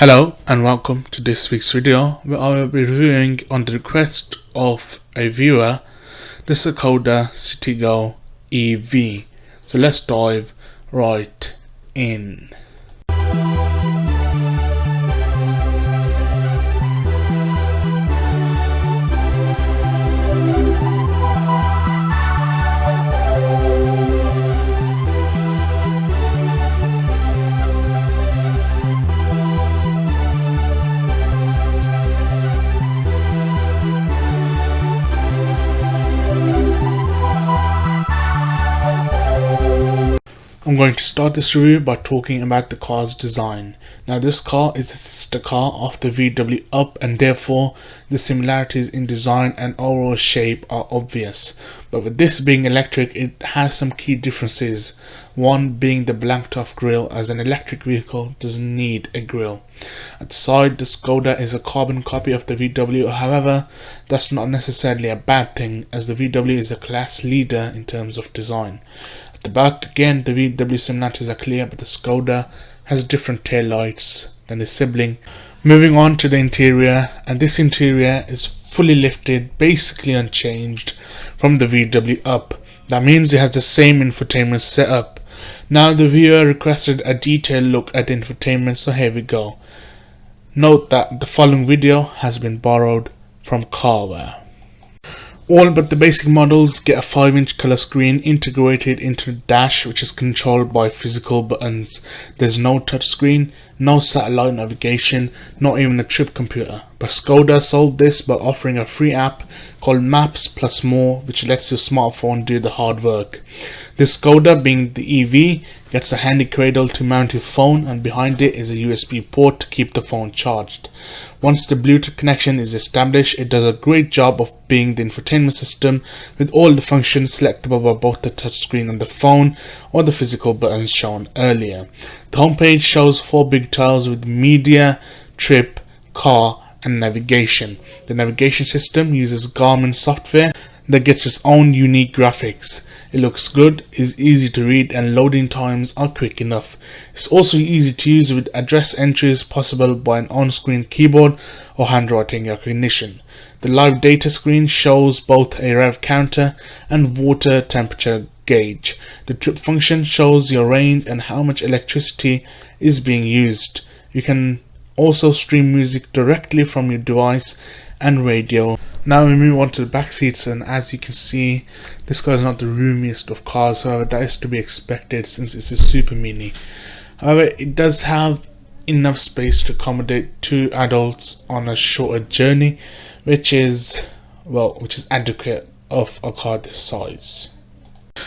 Hello and welcome to this week's video where I will be reviewing on the request of a viewer the Skoda Citigo EV. So let's dive right in. I'm going to start this review by talking about the car's design. Now this car is a sister car of the VW Up and therefore the similarities in design and overall shape are obvious. But with this being electric, it has some key differences. One being the blanked off grille, as an electric vehicle doesn't need a grille. At the side, the Skoda is a carbon copy of the VW, however that's not necessarily a bad thing as the VW is a class leader in terms of design. The back, again, the VW similarities are clear, but the Skoda has different tail lights than the sibling. Moving on to the interior, and this interior is fully lifted, basically unchanged from the VW Up. That means it has the same infotainment setup. Now the viewer requested a detailed look at the infotainment, so here we go. Note that the following video has been borrowed from Carwow. All but the basic models get a 5-inch color screen integrated into the dash, which is controlled by physical buttons. There's no touchscreen, no satellite navigation, not even a trip computer. But Skoda solved this by offering a free app called Maps Plus More, which lets your smartphone do the hard work. This Skoda, being the EV, gets a handy cradle to mount your phone, and behind it is a USB port to keep the phone charged. Once the Bluetooth connection is established, it does a great job of being the infotainment system with all the functions selectable by both the touchscreen on the phone or the physical buttons shown earlier. The homepage shows 4 big tiles with media, trip, car and navigation. The navigation system uses Garmin software that gets its own unique graphics. It looks good, is easy to read, and loading times are quick enough. It's also easy to use with address entries possible by an on-screen keyboard or handwriting recognition. The live data screen shows both a rev counter and water temperature gauge. The trip function shows your range and how much electricity is being used. You can also stream music directly from your device and radio. Now we move on to the back seats, and as you can see, this car is not the roomiest of cars. However, that is to be expected since it's a super mini. However, it does have enough space to accommodate 2 adults on a shorter journey, which is adequate of a car this size.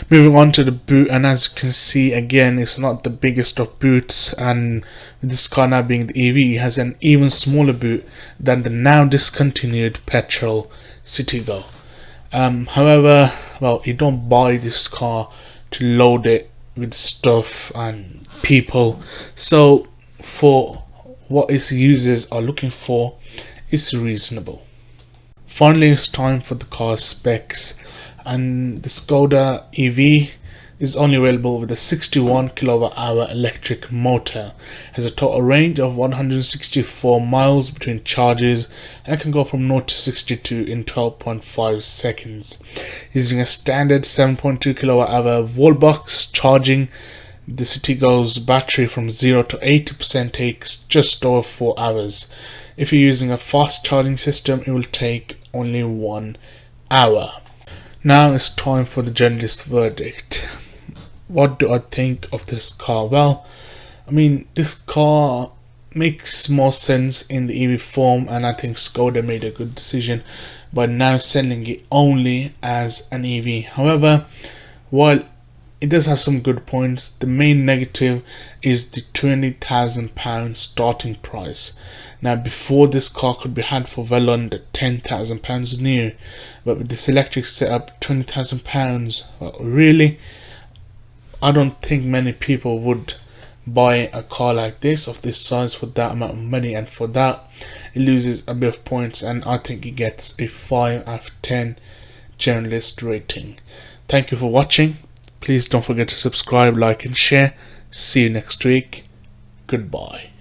Moving on to the boot, and as you can see, again, it's not the biggest of boots, and with this car now being the EV, it has an even smaller boot than the now discontinued petrol Citigo. However, you don't buy this car to load it with stuff and people, so for what its users are looking for, it's reasonable. Finally, it's time for the car's specs, and the Skoda EV is only available with a 61 kWh electric motor. It has a total range of 164 miles between charges and can go from 0 to 62 in 12.5 seconds. Using a standard 7.2 kWh wallbox charging, the Citigo's battery from 0 to 80% takes just over 4 hours. If you're using a fast charging system, it will take only 1 hour. Now it's time for the journalist verdict. What do I think of this car? Well, this car makes more sense in the EV form, and I think Skoda made a good decision by now selling it only as an EV. However, while it does have some good points, the main negative is the £20,000 starting price. Now, before, this car could be had for well under £10,000 new, but with this electric setup, £20,000, really, I don't think many people would buy a car like this of this size for that amount of money, and for that it loses a bit of points, and I think it gets a 5 out of 10 journalist rating. Thank you for watching. Please don't forget to subscribe, like and share. See you next week. Goodbye.